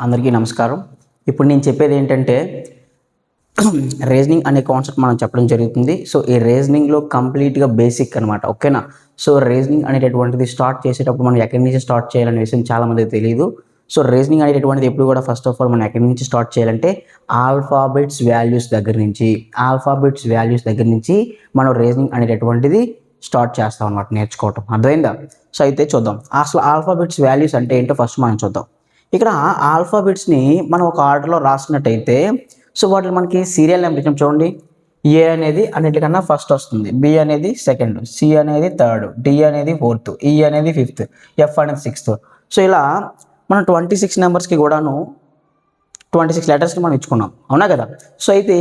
అందరికీ నమస్కారం. ఇప్పుడు నేను చెప్పేది ఏంటంటే రీజనింగ్ అనే కాన్సెప్ట్ మనం చెప్పడం జరుగుతుంది. సో ఈ రీజనింగ్లో కంప్లీట్గా బేసిక్ అనమాట, ఓకేనా. సో రీజనింగ్ అనేటటువంటిది స్టార్ట్ చేసేటప్పుడు మనం ఎక్కడి నుంచి స్టార్ట్ చేయాలనే విషయం చాలామందికి తెలియదు. సో రీజనింగ్ అనేటటువంటిది ఎప్పుడు కూడా ఫస్ట్ ఆఫ్ ఆల్ మనం ఎక్కడి నుంచి స్టార్ట్ చేయాలంటే ఆల్ఫాబెట్స్ వాల్యూస్ దగ్గర నుంచి మనం రీజనింగ్ అనేటటువంటిది స్టార్ట్ చేస్తాం అనమాట, నేర్చుకోవటం. అర్థమైందా? సో అయితే చూద్దాం అసలు ఆల్ఫాబెట్స్ వాల్యూస్ అంటే ఏంటో ఫస్ట్ మనం చూద్దాం. ఇక్కడ ఆల్ఫాబెట్స్ని మనం ఒక ఆర్డర్లో రాసినట్టయితే సో వాటిని మనకి సీరియల్ నెంబర్ ఇచ్చాం చూడండి. ఏ అనేది అన్నిటికన్నా ఫస్ట్ వస్తుంది, బి అనేది సెకండ్, సి అనేది థర్డ్, డి అనేది ఫోర్త్, ఈ అనేది ఫిఫ్త్, ఎఫ్ అనేది సిక్స్త్. సో ఇలా మనం 26 నెంబర్స్కి కూడాను 26 లెటర్స్ని మనం ఇచ్చుకున్నాం, అవునా కదా. సో అయితే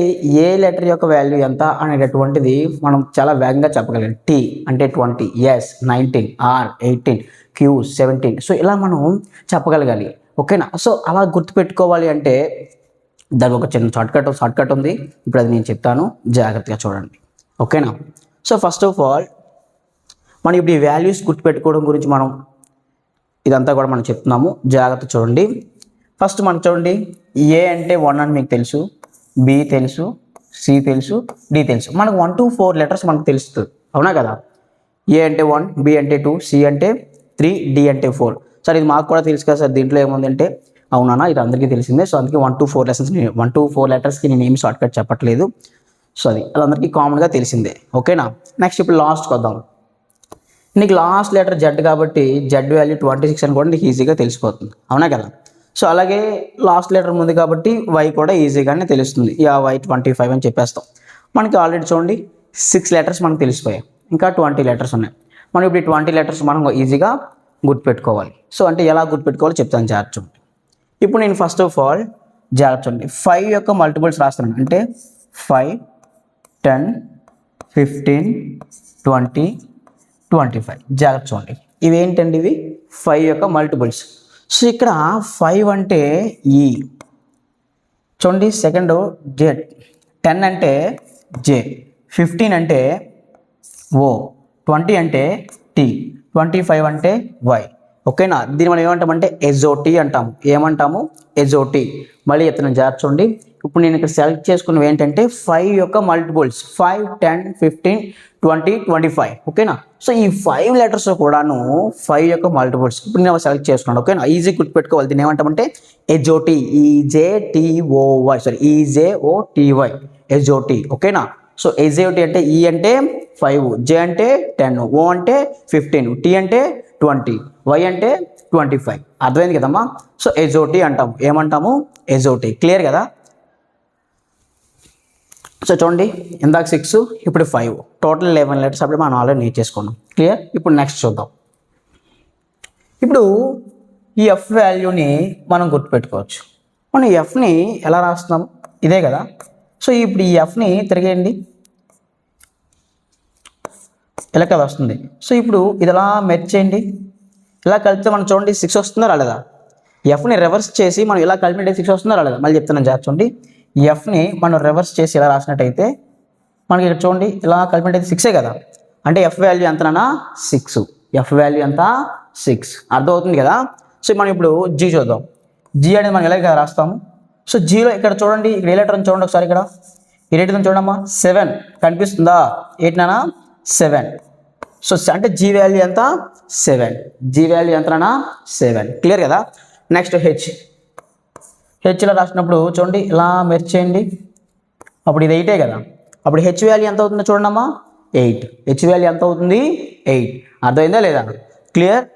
ఏ లెటర్ యొక్క వాల్యూ ఎంత అనేటటువంటిది మనం చాలా వేగంగా చెప్పగలం. టీ అంటే 20, ఎస్ 19, ఆర్ 18, క్యూ 17. సో ఇలా మనం చెప్పగలగాలి, ఓకేనా. సో అలా గుర్తుపెట్టుకోవాలి అంటే దానికి ఒక చిన్న షార్ట్కట్ ఉంది. ఇప్పుడు అది నేను చెప్తాను, జాగ్రత్తగా చూడండి, ఓకేనా. సో ఫస్ట్ ఆఫ్ ఆల్ మనం ఇప్పుడు ఈ వాల్యూస్ గుర్తుపెట్టుకోవడం గురించి మనం ఇదంతా కూడా మనం చెప్తున్నాము, జాగ్రత్త చూడండి. ఫస్ట్ మనకు చూడండి, ఏ అంటే 1 అని మీకు తెలుసు, బి తెలుసు, సి తెలుసు, డి తెలుసు. మనకు 1 to 4 లెటర్స్ మనకు తెలుస్తుంది, అవునా కదా. ఏ అంటే 1, బి అంటే 2, సి అంటే 3, డి అంటే 4. సార్ ఇది మాకు కూడా తెలుసు కదా సార్, దీంట్లో ఏముందంటే అవునా, ఇది అందరికీ తెలిసిందే. సో అందుకే 1 to 4 లెటర్స్కి నేను ఏమి షార్ట్ కట్ చెప్పట్లేదు. సో అది అందరికీ కామన్గా తెలిసిందే, ఓకేనా. నెక్స్ట్ ఇప్పుడు లాస్ట్కి వద్దాం. నీకు లాస్ట్ లెటర్ జెడ్ కాబట్టి జెడ్ వాల్యూ 26 అని కూడా నీకు ఈజీగా తెలిసిపోతుంది, అవునా కదా. సో అలాగే లాస్ట్ లెటర్ ఉంది కాబట్టి వై కూడా ఈజీగానే తెలుస్తుంది. వై 25 అని చెప్పేస్తాం. మనకి ఆల్రెడీ చూడండి 6 లెటర్స్ మనకు తెలిసిపోయాయి, ఇంకా 20 లెటర్స్ ఉన్నాయి. మనం ఇప్పుడు 20 లెటర్స్ మనం ఈజీగా గుర్తుపెట్టుకోవాలి. సో అంటే ఎలా గుర్తుపెట్టుకోవాలో చెప్తాను, జాగ్రత్త చూడండి. ఇప్పుడు నేను ఫస్ట్ ఆఫ్ ఆల్ జాగ్రత్త చూడండి, 5 యొక్క మల్టిపుల్స్ రాస్తున్నాను. అంటే 5, 10, 15, 20, 25. జాగ్రత్త చూడండి, ఇవేంటండి? ఇవి 5 యొక్క మల్టిపుల్స్. సో ఇక్కడ 5 అంటే ఈ చూడండి, సెకండ్ జెడ్, 10 అంటే జే, 15 అంటే ఓ, 20 అంటే టీ, 25 అంటే వై, ఓకేనా. దీన్ని మనం ఏమంటామంటే ఎజోటీ అంటాము. ఏమంటాము? ఎజోటీ. మళ్ళీ చెప్తున్నాను, జాగ్రత్త చూడండి. ఇప్పుడు నేను ఇక్కడ సెలెక్ట్ చేసుకున్నవి ఏంటంటే 5 యొక్క మల్టిపుల్స్, 5, 10, 15, 20, 25, ఓకేనా. సో ఈ 5 లెటర్స్ కూడాను 5 యొక్క మల్టిపుల్స్ ఇప్పుడు నేను సెలెక్ట్ చేసుకున్నాను, ఓకేనా. ఈజీ గుర్తుపెట్టుకోవాలి. దీన్ని ఏమంటామంటే ఎజోటీ, ఈజేటీఓవై, సారీ ఈజేఓటీవై, ఎజోటీ, ఓకేనా. సో ఎజోటీ అంటే ఈ అంటే 5, జే అంటే 10, ఓ అంటే 15, టీ అంటే 20, వై అంటే 25. అర్థమైంది కదమ్మా. సో ఎజోటీ అంటాము. ఏమంటాము? ఎజోటీ. క్లియర్ కదా. సో చూడండి, ఇందాక 6, ఇప్పుడు 5, టోటల్ 11 లెటర్స్ అప్పుడు మనం ఆల్రెడీ నేర్చేసుకున్నాం. క్లియర్. ఇప్పుడు నెక్స్ట్ చూద్దాం. ఇప్పుడు ఈ ఎఫ్ వాల్యూని మనం గుర్తుపెట్టుకోవచ్చు. మనం ఎఫ్ని ఎలా రాస్తున్నాం? ఇదే కదా. సో ఇప్పుడు ఈ ఎఫ్ని తిరిగేయండి, ఇలా కదా వస్తుంది. సో ఇప్పుడు ఇది ఎలా మెర్జ్ చేయండి, ఇలా కలిపితే మనం చూడండి 6 వస్తుందా రాలేదా. ఎఫ్ని రివర్స్ చేసి మనం ఇలా కలిపినట్టయితే 6 వస్తుందా రాలేదా. మళ్ళీ చెప్తున్నాను, జాగ్రత్త చూడండి. ఎఫ్ని మనం రివర్స్ చేసి ఇలా రాసినట్టయితే మనకి ఇక్కడ చూడండి ఇలా కలిపినట్టయితే 6 కదా. అంటే ఎఫ్ వాల్యూ ఎంతనా? 6. ఎఫ్ వాల్యూ ఎంత? 6. అర్థమవుతుంది కదా. సో మనం ఇప్పుడు జీ చూద్దాం. జీ అనేది మనం ఎలా రాస్తాము. సో జీలో ఇక్కడ చూడండి, ఇక్కడ ఏ లెటర్ అని చూడండి ఒకసారి. ఇక్కడ ఏ లెటర్ అని చూడమ్మా, 7 కనిపిస్తుందా? 8 నానా 7. సో అంటే జీ వాల్యూ ఎంత? 7. జీ వాల్యూ ఎంతనా? 7. క్లియర్ కదా. నెక్స్ట్ హెచ్లో రాసినప్పుడు చూడండి ఇలా మెర్జ్ చేయండి. అప్పుడు ఇది 8 కదా. అప్పుడు హెచ్ వాల్యూ ఎంత అవుతుందో చూడండమ్మా, 8. హెచ్ వాల్యూ ఎంత అవుతుంది? 8. అర్థమైందా లేదా? క్లియర్.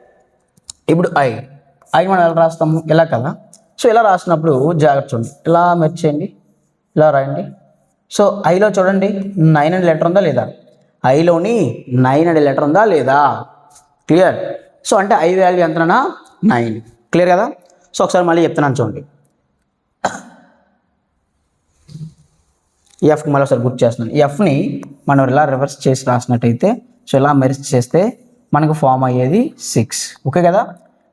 ఇప్పుడు ఐ మనం ఎలా రాస్తాము? ఇలా కదా. సో ఇలా రాసినప్పుడు జాగ్రత్త చూడండి, ఇలా మెర్జ్ చేయండి, ఇలా రాయండి. సో ఐలో చూడండి 9 అనే లెటర్ ఉందా లేదా. ఐలోని 9 అనే లెటర్ ఉందా లేదా. క్లియర్. సో అంటే ఐ వాల్యూ ఎంతనా? 9. క్లియర్ కదా. సో ఒకసారి మళ్ళీ చెప్తున్నాను చూడండి. ఎఫ్కి మళ్ళీ ఒకసారి గుర్తు చేస్తున్నాను. ఎఫ్ని మనం ఇలా రివర్స్ చేసి రాసినట్టయితే, సో ఇలా మెర్జ్ చేస్తే మనకు ఫామ్ అయ్యేది 6. ఓకే కదా.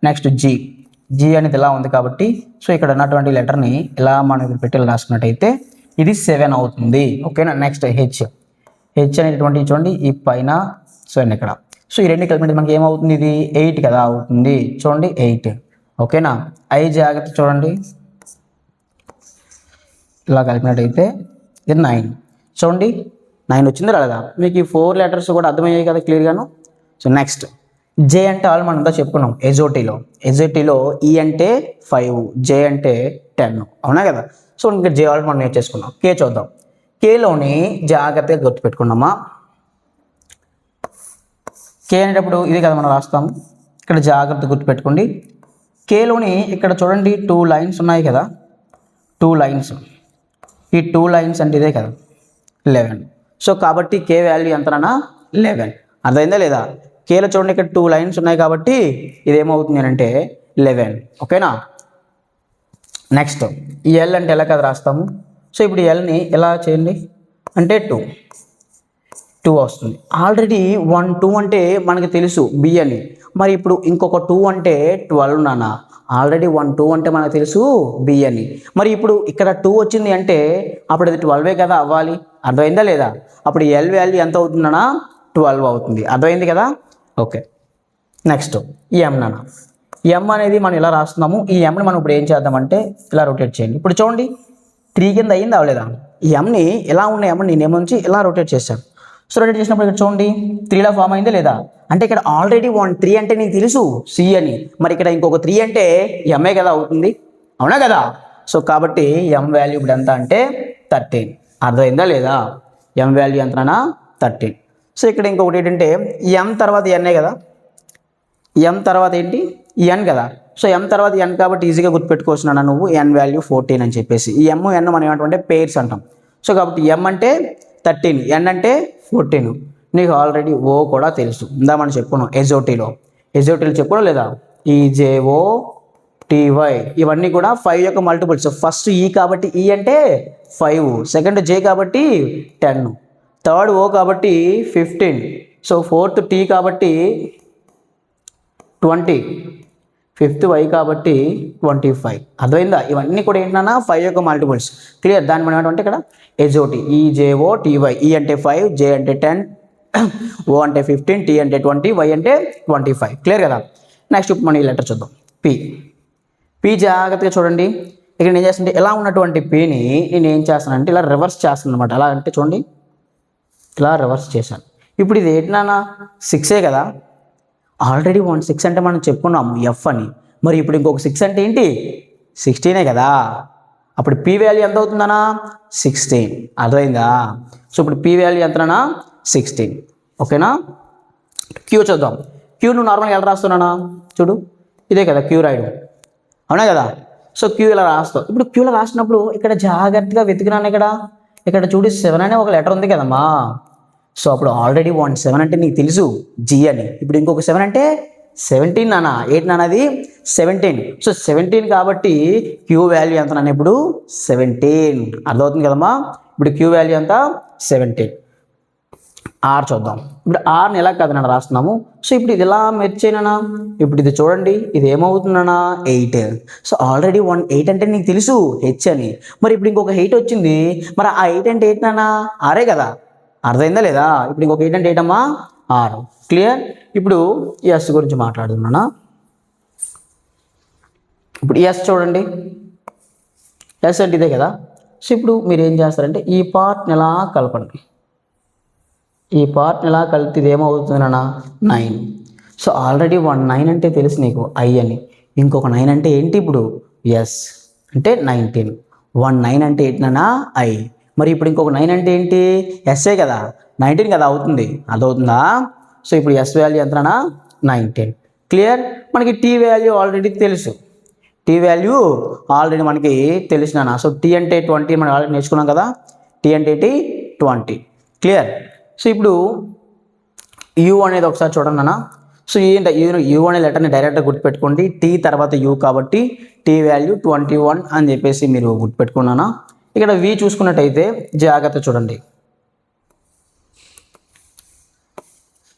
నెక్స్ట్ జీ అనేది ఇలా ఉంది కాబట్టి సో ఇక్కడ ఉన్నటువంటి లెటర్ని ఇలా మనం పెట్టి రాసుకున్నట్టయితే ఇది 7 అవుతుంది, ఓకేనా. నెక్స్ట్ హెచ్ అనేటువంటి చూడండి ఈ పైన, సో ఇక్కడ. సో ఈ రెండు కలిపి మనకి ఏమవుతుంది? ఇది 8 కదా అవుతుంది. చూడండి 8, ఓకేనా. ఐ జాగ్రత్త చూడండి, ఇలా కలిపినట్టయితే ఇది 9. చూడండి 9 వచ్చింది రాలేదా? మీకు ఈ 4 లెటర్స్ కూడా అర్థమయ్యాయి కదా క్లియర్గాను. సో నెక్స్ట్ జే అంటే ఆల్ మనం అంతా చెప్పుకున్నాం ఎజోటీలో ఈ అంటే 5, జే అంటే 10, అవునా కదా. సో ఇంకా జే ఆల్ మనం నేర్చేసుకున్నాం. కే చూద్దాం. కేలోని జాగ్రత్తగా గుర్తుపెట్టుకున్నామా. కే అనేటప్పుడు ఇది కదా మనం రాస్తాము. ఇక్కడ జాగ్రత్త గుర్తుపెట్టుకోండి. కేలోని ఇక్కడ చూడండి 2 లైన్స్ ఉన్నాయి కదా, 2 లైన్స్. ఈ 2 లైన్స్ అంటే ఇదే కదా 11. సో కాబట్టి కే వాల్యూ ఎంతనా 11. అర్థమైందా లేదా? కేలో చూడండి ఇక్కడ 2 లైన్స్ ఉన్నాయి కాబట్టి ఇదేమవుతుంది అంటే 11. ఓకేనా. నెక్స్ట్ ఈ ఎల్ అంటే ఎలా కదా రాస్తాము. సో ఇప్పుడు ఎల్ని ఎలా చేయండి అంటే 2 వస్తుంది. ఆల్రెడీ 1 2 అంటే మనకి తెలుసు బి అని. మరి ఇప్పుడు ఇంకొక 2 అంటే 12 నాన్న. ఆల్రెడీ 1 2 అంటే మనకు తెలుసు బి అని. మరి ఇప్పుడు ఇక్కడ 2 వచ్చింది అంటే అప్పుడు అది 12 కదా అవ్వాలి. అర్థమైందా లేదా? అప్పుడు ఎల్ వాల్యూ ఎంత అవుతుందన్నా 12 అవుతుంది. అర్థమైంది కదా. ఓకే. నెక్స్ట్ ఈ ఎం నాన్న. ఎం అనేది మనం ఇలా రాస్తున్నాము. ఈ ఎంని మనం ఇప్పుడు ఏం చేద్దామంటే ఇలా రొటేట్ చేయండి. ఇప్పుడు చూడండి 3 కింద అయ్యింది అవలేదా? ఈ ఎంని ఎలా ఉన్న ఎంని నేను నుంచి ఇలా రొటేట్ చేశాను. సో రొటేట్ చేసినప్పుడు ఇక్కడ చూడండి 3లా ఫామ్ అయిందా లేదా? అంటే ఇక్కడ ఆల్రెడీ 3 అంటే నీకు తెలుసు సి అని. మరి ఇక్కడ ఇంకొక 3 అంటే ఎంఏ కదా అవుతుంది, అవునా కదా. సో కాబట్టి ఎం వాల్యూ ఇప్పుడు ఎంత అంటే 13. అర్థమైందా లేదా? ఎం వాల్యూ ఎంతనా 13. సో ఇక్కడ ఇంకొకటి ఏంటంటే ఎం తర్వాత ఎన్ఏ కదా, ఎం తర్వాత ఏంటి ఎన్ కదా. సో ఎం తర్వాత ఎన్ కాబట్టి ఈజీగా గుర్తుపెట్టుకోవచ్చున్నా నువ్వు ఎన్ వాల్యూ 14 అని చెప్పేసి. ఈ ఎన్ మనం ఏమంటామంటే పేర్స్ అంటాం. సో కాబట్టి ఎం అంటే 13, ఎన్ అంటే 14. నీకు ఆల్రెడీ ఓ కూడా తెలుసు, ఇందా మనం చెప్పుకున్నాం ఎజోటీలో చెప్పుకోవడం లేదా. ఈజేఓ టీవై ఇవన్నీ కూడా 5 యొక్క మల్టిపుల్స్. ఫస్ట్ ఈ కాబట్టి ఈ అంటే 5, సెకండ్ జే కాబట్టి 10, థర్డ్ ఓ కాబట్టి 15, సో ఫోర్త్ టీ కాబట్టి 20, ఫిఫ్త్ వై కాబట్టి 25. అర్థమైందా? ఇవన్నీ కూడా ఏంటన్నా 5 యొక్క మల్టిపుల్స్. క్లియర్. దాన్ని మనం ఏమంటే ఇక్కడ ఎజోటీ ఈజేఓ టీవై. ఈ అంటే 5, జే అంటే 10, ఓ అంటే 15, టీ అంటే 20, వై అంటే 25. క్లియర్ కదా. నెక్స్ట్ ఇప్పుడు మనం ఈ లెటర్ చూద్దాం. పి జాగ్రత్తగా చూడండి. ఇక్కడ నేను చేస్తుంటే ఎలా ఉన్నటువంటి పిని నేను ఏం చేస్తానంటే ఇలా రివర్స్ చేస్తాను అనమాట. ఎలా అంటే చూడండి ఇలా రివర్స్ చేశాను. ఇప్పుడు ఇది ఏంటన్నా 6 కదా. ఆల్రెడీ 6 అంటే మనం చెప్పుకున్నాము ఎఫ్ అని. మరి ఇప్పుడు ఇంకొక 6 అంటే ఏంటి 16 కదా. అప్పుడు పి వాల్యూ ఎంత అవుతుందనా 16. అర్థమైందా? సో ఇప్పుడు పి వాల్యూ ఎంతనా 16. ఓకేనా. క్యూ చూద్దాం. క్యూ నువ్వు నార్మల్గా ఎలా రాస్తున్నానా చూడు, ఇదే కదా క్యూ రాయడం, అవునా కదా. సో క్యూ ఇలా రాస్తావు. ఇప్పుడు క్యూలో రాసినప్పుడు ఇక్కడ జాగ్రత్తగా వెతికినాను. ఇక్కడ చూడు 7 అనే ఒక లెటర్ ఉంది కదమ్మా. సో అప్పుడు ఆల్రెడీ 7 అంటే నీకు తెలుసు జీ అని. ఇప్పుడు ఇంకొక 7 అంటే 17 నాన్న. ఏంటి నాన్న అది 17. సో 17 కాబట్టి క్యూ వాల్యూ ఎంత నాన్న ఇప్పుడు 17. అర్థమవుతుంది కదమ్మా. ఇప్పుడు క్యూ వాల్యూ ఎంత 17. ఆర్ చూద్దాం. ఇప్పుడు ఆర్ని ఎలా కదా నన్ను రాస్తున్నాము. సో ఇప్పుడు ఇది ఎలా మెర్చేనా. ఇప్పుడు ఇది చూడండి ఇది ఏమవుతుందన్నా 8. సో ఆల్రెడీ 8 అంటే నీకు తెలుసు హెచ్ అని. మరి ఇప్పుడు ఇంకొక 8 వచ్చింది. మరి ఆ 8 అంటే ఏంటి నాన్న ఆరే కదా. అర్థమైందా లేదా? ఇప్పుడు ఇంకొక 8 అంటే ఏంటమ్మా 6. క్లియర్. ఇప్పుడు ఎస్ గురించి మాట్లాడుతున్నానా. ఇప్పుడు ఎస్ చూడండి, ఎస్ అంటే ఇదే కదా. సో ఇప్పుడు మీరు ఏం చేస్తారంటే ఈ పార్ట్ని ఎలా కలపండి. ఈ పార్ట్ని ఎలా కలిపితే ఇది ఏమవుతుందన్నా 9. సో ఆల్రెడీ 9 అంటే తెలుసు నీకు ఐ అని. ఇంకొక 9 అంటే ఏంటి ఇప్పుడు ఎస్ అంటే 19. 9 అంటే ఏంటన్నా ఐ. మరి ఇప్పుడు ఇంకొక 9 అంటే ఏంటి ఎస్ఏ కదా, 19 కదా అవుతుంది. అదవుతుందా. సో ఇప్పుడు ఎస్ వాల్యూ ఎంతనా 19. క్లియర్. మనకి టీ వాల్యూ ఆల్రెడీ తెలుసు. టీ వాల్యూ ఆల్రెడీ మనకి తెలిసినా. సో టీ అంటే 20 మనం ఆల్రెడీ నేర్చుకున్నాం కదా. టీ అంటే ఏంటి 20. క్లియర్. సో ఇప్పుడు యూ అనేది ఒకసారి చూడండి అన్న. సో ఏంటి యూ అనే లెటర్ని డైరెక్ట్గా గుర్తుపెట్టుకోండి. టీ తర్వాత యూ కాబట్టి టీ వాల్యూ 21 అని చెప్పేసి మీరు గుర్తుపెట్టుకున్నానా. ఇక్కడ వి చూసుకున్నట్టయితే జాగ్రత్త చూడండి.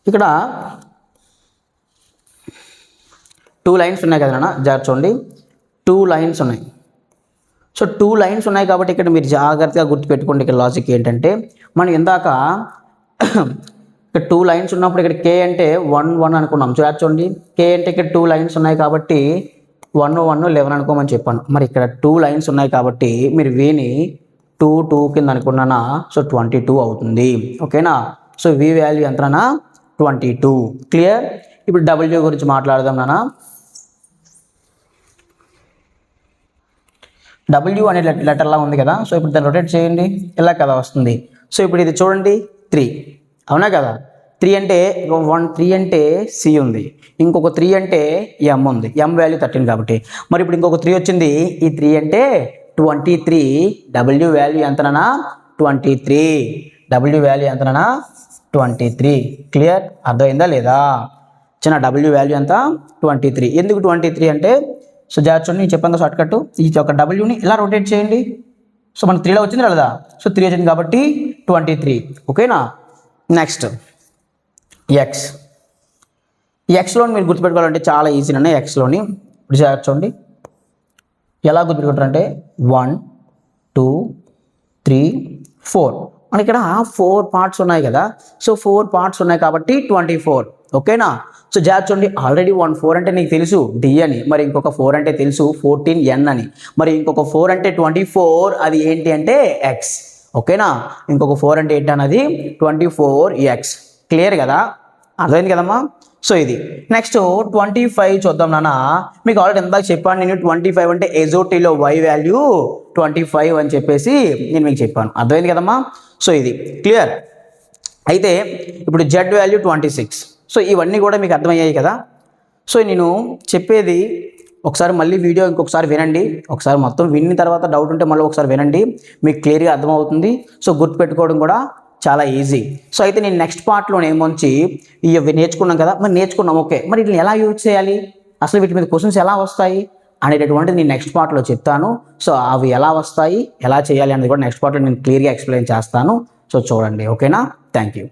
ఇక్కడ 2 లైన్స్ ఉన్నాయి కదా నాన్న. జాగ్రత్త చూడండి 2 లైన్స్ ఉన్నాయి. సో 2 లైన్స్ ఉన్నాయి కాబట్టి ఇక్కడ మీరు జాగ్రత్తగా గుర్తుపెట్టుకోండి. ఇక్కడ లాజిక్ ఏంటంటే మనం ఇందాక ఇక్కడ 2 లైన్స్ ఉన్నప్పుడు ఇక్కడ కే అంటే 1 1 అనుకున్నాం. చూడండి కే అంటే ఇక్కడ 2 లైన్స్ ఉన్నాయి కాబట్టి 1 1 11 అనుకోమని చెప్పాను. మరి ఇక్కడ 2 లైన్స్ ఉన్నాయి కాబట్టి మీరు వీని 2 కింద అనుకున్నానా, సో 22 అవుతుంది. ఓకేనా. సో వి వాల్యూ ఎంతనా, 22. క్లియర్. ఇప్పుడు డబ్ల్యూ గురించి మాట్లాడదాం నాన్న. డబ్ల్యూ అనే లెటర్లా ఉంది కదా, సో ఇప్పుడు దాన్ని రొటేట్ చేయండి, ఇలా కదా వస్తుంది. సో ఇప్పుడు ఇది చూడండి 3, అవునా కదా. 3 అంటే 3 అంటే సి ఉంది, ఇంకొక 3 అంటే ఎం ఉంది, ఎం వాల్యూ 13 కాబట్టి. మరి ఇప్పుడు ఇంకొక 3 వచ్చింది, ఈ 3 అంటే 23. డబ్ల్యూ వాల్యూ ఎంతనా, 23. డబ్ల్యూ వాల్యూ ఎంతనా, 23. క్లియర్, అర్థమైందా లేదా చిన్న. డబ్ల్యూ వాల్యూ ఎంత, 23. ఎందుకు 23 అంటే, సో జాగ్రత్త చూడండి, నేను చెప్పాను షార్ట్ కట్. ఈ యొక్క డబ్ల్యూని ఇలా రొటేట్ చేయండి. సో మనకు 3లో వచ్చింది లేదా, సో 3 వచ్చింది కాబట్టి 23. ఓకేనా. Next X. ఎక్స్లోని మీరు గుర్తుపెట్టుకోవాలంటే చాలా ఈజీ అన్న. ఎక్స్లోని ఇప్పుడు జాగ్రత్త చూడండి, ఎలా గుర్తుపెట్టుకుంటారంటే 1 2 3 4. మనకి ఇక్కడ 4 పార్ట్స్ ఉన్నాయి కదా, సో 4 పార్ట్స్ ఉన్నాయి కాబట్టి 24. ఓకేనా. సో జాగ్రత్త చూడండి, ఆల్రెడీ 4 అంటే నీకు తెలుసు డి అని, మరి ఇంకొక 4 అంటే తెలుసు 14n అని, మరి ఇంకొక 4 అంటే 24, అది ఏంటి అంటే ఎక్స్. ఓకేనా. ఇంకొక 4 అంటే ఏంటి అన్నది 24x. క్లియర్ కదా, అర్థమైంది కదమ్మా. సో ఇది నెక్స్ట్ 25 చూద్దాం నాన్న. మీకు ఆల్రెడీ ఇందాక చెప్పాను నేను, 25 అంటే ఎజోటీలో y వాల్యూ 25 అని చెప్పేసి నేను మీకు చెప్పాను, అర్థమైంది కదమ్మా. సో ఇది క్లియర్. అయితే ఇప్పుడు జెడ్ వాల్యూ 26. సో ఇవన్నీ కూడా మీకు అర్థమయ్యాయి కదా. సో నేను చెప్పేది ఒకసారి మళ్ళీ వీడియో ఇంకొకసారి వినండి, ఒకసారి మొత్తం విన్న తర్వాత డౌట్ ఉంటే మళ్ళీ ఒకసారి వినండి, మీకు క్లియర్గా అర్థమవుతుంది. సో గుర్తుపెట్టుకోవడం కూడా చాలా ఈజీ. సో అయితే నేను నెక్స్ట్ పార్ట్లో ఏమొచ్చి ఇవి నేర్చుకున్నాం కదా, మరి నేర్చుకున్నాం ఓకే, మరి వీటిని ఎలా యూజ్ చేయాలి, అసలు వీటి మీద క్వశ్చన్స్ ఎలా వస్తాయి అనేటటువంటిది నేను నెక్స్ట్ పార్ట్లో చెప్తాను. సో అవి ఎలా వస్తాయి, ఎలా చేయాలి అనేది కూడా నెక్స్ట్ పార్ట్లో నేను క్లియర్గా ఎక్స్ప్లెయిన్ చేస్తాను. సో చూడండి, ఓకేనా. Thank you.